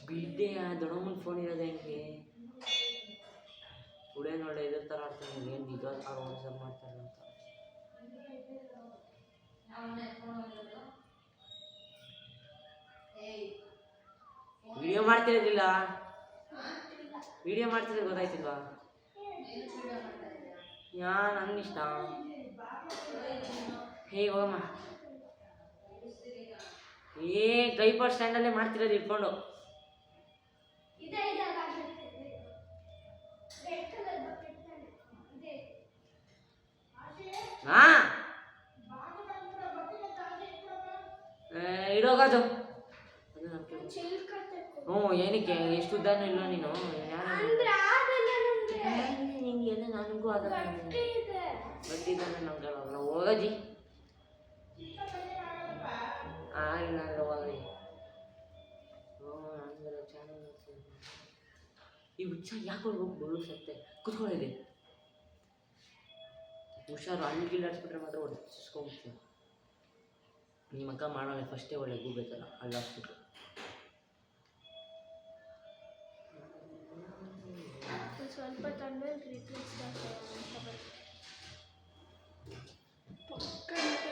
ಬಿಡ್ಡೆ ದೊಡ್ಡಮ್ಮನ phone ಇರೋದು ಹೆಂಗೆ ಹುಡುಗ ನೋಡ ಇದ್ರ ಥರ ಆಡ್ತಾನೆ ಏನು ಇದು ಅವ್ರು ವಾಟ್ಸಪ್ ಮಾಡ್ತಾರೆ ಅಂತ ವಿಡಿಯೋ ಮಾಡ್ತಿರೋದಿಲ್ಲ ವಿಡಿಯೋ ಮಾಡ್ತಿರೋದು ಗೊತ್ತಾಯ್ತಿಲ್ವಾ ನನ್ನ ಇಷ್ಟ ಹೇ ಹೋಗಮ್ಮ ಏ ಟ್ರೈಪಾಡ್ ಸ್ಟ್ಯಾಂಡಲ್ಲೇ ಮಾಡ್ತಿರೋದು ಇಟ್ಕೊಂಡು ಹಾ ಇಡೋಗದು ಹ್ಞೂ ಏನಕ್ಕೆ ಎಷ್ಟು ಉದ್ದಾನು ಇಲ್ಲ ನೀನು ನಿಂಗೆ ನನಗೂ ಅದ ಗೊತ್ತಿದ್ದಾನೆ ನಮ್ಗೆ ಹೋಗಜಿ ಇಲ್ಲ ಹೋಗಿ ಚಾನಲ್ ಈ ಹುಚ್ಚ ಯಾಕೆ ಹೋಗಿ ಬರುಸತ್ತೆ ಕುತ್ಕೊಳ್ಳಿದೆ ಹುಷಾರು ಅಲ್ಲಿ ಗಿಲ್ಲಾಡ್ಸ್ಬಿಟ್ರೆ ಮಾತ್ರ ಹೊಡಿಸ್ಕೊಂಡ್ಬಿಡ್ತೀನಿ ನಿಮ್ಮ ಅಕ್ಕ ಮಾಡೋಣ ಫಸ್ಟೇ ಒಳ್ಳೆ ಗೂಬೇಕಲ್ಲ ಅಲ್ಲಿ ಹಾಕ್ಬಿಟ್ರು ಸ್ವಲ್ಪ ತಂದ್ರೆ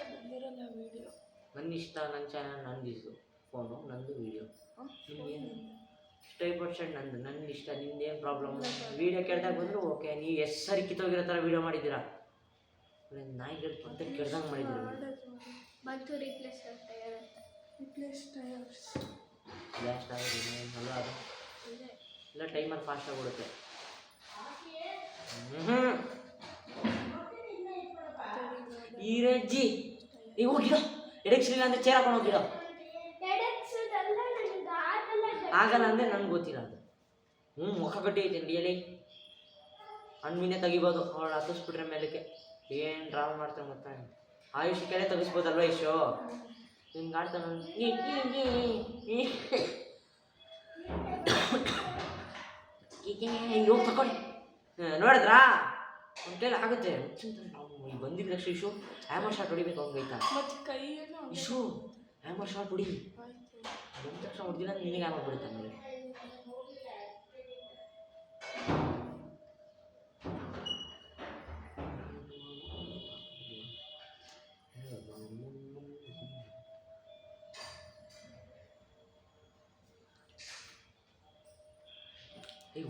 ಬಂದಿರಲ್ಲ ವಿಡಿಯೋ ನನ್ನ ಇಷ್ಟ ನನ್ನ ಚಾನಲ್ ನಂದಿದ್ದು ಫೋನು ನಂದು ವಿಡಿಯೋ ನಿಮ್ಗೇನು ಸ್ಟೈಪರ್ಸೆಂಟ್ ನಂದು ನನ್ನ ಇಷ್ಟ ನಿಮ್ದೇನು ಪ್ರಾಬ್ಲಮ್ ವೀಡಿಯೋ ಕೇಳ್ದಾಗ ಬಂದರೂ ಓಕೆ ನೀವು ಎಷ್ಟು ಸರಿ ಕಿತ್ತೋಗಿರೋ ಥರ ವೀಡಿಯೋ ಮಾಡಿದ್ದೀರಾ ನಾಯಿಗಳು ಅಂತ ಕೆಡ್ದಂಗೆ ಮಾಡಿದ್ದೀರಾ ಮತ್ತು ರಿಪ್ಲೇಸ್ ಟೈರ್ಸ್ ಬ್ಲಾಸ್ಟ್ ಆಗೋದು ಅಲ್ಲ ಅದು ಇಲ್ಲ ಟೈಮರ್ ಫಾಸ್ಟ್ ಆಗಿಬಿಡುತ್ತೆ ಈರಜ್ಜಿ ನೀವು ಹೋಗಿರೋ ಎಡೆಕ್ಸಿಲ್ಲ ಅಂದರೆ ಚೇರ್ ಹಾಕೊಂಡು ಹೋಗಿರೋ ಆಗಲ್ಲ ಅಂದರೆ ನನಗೆ ಗೊತ್ತಿಲ್ಲ ಅದು ಮುಖ ಕಟ್ಟಿ ಐತೆ ರಿಯಲಿ ಹಣ್ಣಿನೇ ತೆಗಿಬೋದು ಅವಳು ಹತ್ತಿಸ್ಬಿಟ್ರೆ ಮೇಲಕ್ಕೆ ಏನು ಡ್ರಾಮಾ ಮಾಡ್ತಾರೆ ಗೊತ್ತಾ ಆಯುಷ್ ಕೆಡೆ ತೆಗಿಸ್ಬೋದಲ್ವ ಇಶು ಹಿಂಗೆ ಆಡ್ತಾನೆ ಹೋಗಿ ತಗೊಳ್ಳಿ ನೋಡಿದ್ರಾ ಒಂದು ಕೈಲಿ ಆಗುತ್ತೆ ಬಂದಿದ್ದ ತಕ್ಷಣ ಇಶು ಹ್ಯಾಮರ್ ಶಾಟ್ ಹೊಡಿಬೇಕು ಹೋಗೈತಾ ಇಶು ಹ್ಯಾಮರ್ ಶಾಟ್ ಹೊಡಿ ಬಂದ ತಕ್ಷಣ ಹೊಡ್ದಿಲ್ಲ ನಿನಗೆ ಹ್ಯಾಮರ್ ಬಿಡುತ್ತೆ ಆಮೇಲೆ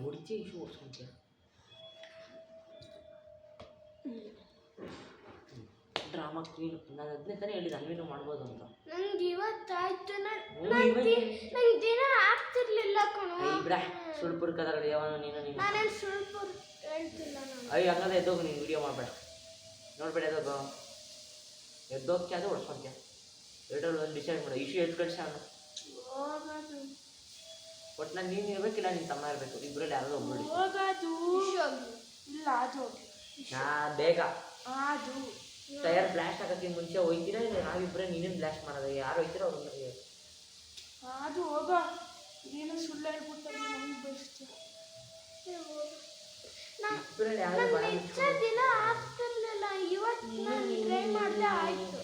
ಹೊಡಿಚೆ ಇಶು ಓಡಿಸ್ಕೊಂತೀಯ ಡ್ರಾಮಾ ಕ್ವೀನ್ ನಾನು ಅದನ್ನೇ ತಾನೇ ಹೇಳಿದ್ದು ಅನ್ವೇನು ಮಾಡ್ಬೋದು ಅಂತ ನಂಗೆ ಇವತ್ತಾಯ್ತು ದಿನ ಆಗ್ತಿರ್ಲಿಲ್ಲ ಕಣೋ ಬಿಡ ಸುಳ್ಪುರ್ ಕದರ ಯಾವನು ನೀನು ನಾನೇನು ಸುಳ್ಪುರ್ ಹೇಳ್ತಿಲ್ಲ ನಾನು ಅಯ್ಯೋ ಹಂಗಂದ್ರೆ ಎದ್ದೋಗು ನೀನು ವಿಡಿಯೋ ಮಾಡಬೇಡ ನೋಡ್ಬೇಡ ಎದ್ದೋಗ್ತೀಯ ಅದು ಹೊಡ್ಸ್ಕೊಂತೀಯ ಎರಡರಲ್ಲಿ ಒಂದು ಡಿಸೈಡ್ ಮಾಡು ಇಶ್ಯೂ ಎದ್ದು ಕಳಿಸ ಒಟ್ಟು ನಾನು ನೀನು ಇರಬೇಕಿಲ್ಲ ನಿನ್ನ ತಮ್ಮ ಇರಬೇಕು ಇಬ್ಬರಲ್ಲಿ ಯಾರೋ ಒಬ್ಬರು ಇಲ್ಲ ಅದು ಬೇಗ ಅದು ಟೈರ್ ಬ್ಲಾಸ್ಟ್ ಆಗೋಕ್ಕಿಂತ ಮುಂಚೆ ಹೋಗ್ತೀರಾ ಇಲ್ಲ ನಾವಿಬ್ಬರೇ ನೀನೇನು ಬ್ಲಾಸ್ಟ್ ಮಾಡೋದು ಯಾರು ಹೋಗ್ತೀರೋ ಅವ್ರ ಅದು ಹೋಗ ಏನು ಸುಳ್ಳು ಹೇಳ್ಬಿಡ್ತಾರೆ ನಮಗೆ ಬೆಸ್ಟ್ ಇಬ್ಬರಲ್ಲಿ ಯಾರು ದಿನ ಆಗ್ತಿರ್ಲಿಲ್ಲ ಇವತ್ತು ನಾನು ಟ್ರೈ ಮಾಡಿದೆ ಆಯಿತು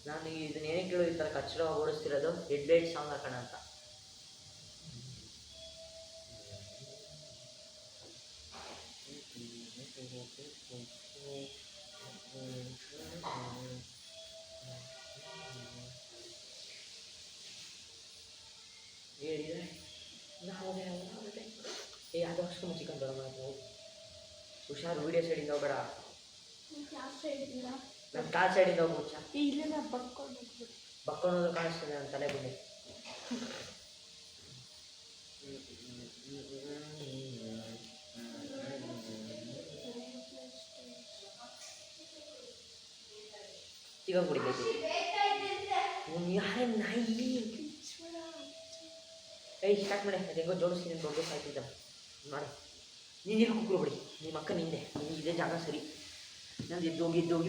ನಾನು ಇದನ್ನ ಏನೇ ಕೇಳೋ ಈ ಥರ ಕಚ್ಚಡ ಓಡಿಸ್ತಿರೋದು ಹೆಡ್ಲೈಟ್ ಸಾಂಗ್ ಹಾಕೋಣ ಅಂತ ಹೇಳಿದ್ರೆ ಅದು ಅಷ್ಟು ಚಿಕನ್ ಬರೋಣ ಹುಷಾರು ವೀಡಿಯೋ ಸೈಡಿಂದ ಹೋಗ್ಬೇಡ ನಮ್ಮ ಕಾಲ್ ಸೈಡಿಂದ ಹೋಗಿ ಮುಚ್ಚ ಇಲ್ಲ ಬಕ್ಕೊಂಡು ಕಾಣಿಸ್ತದೆ ನನ್ನ ತಲೆ ಬಂದೆ ಚಿಕನ್ ಕುಡಿಬೇಕು ಯಾರೇ ನಾಯಿ ಸ್ಟಾರ್ಟ್ ಮಾಡಿ ಹೆಂಗೋ ಜೋಡಿಸ್ತೀನಿ ದೊಡ್ಡ ಸಾಯ್ತಿದ್ದ ಮಾಡಿ ನೀನು ಕುಕ್ಕರು ಬಿಡಿ ನಿಮ್ಮ ಅಕ್ಕ ನಿಂದೆ ನೀನು ಇದೇ ಜಾಗ ಸರಿ ನಾನು ಎದ್ದೋಗಿ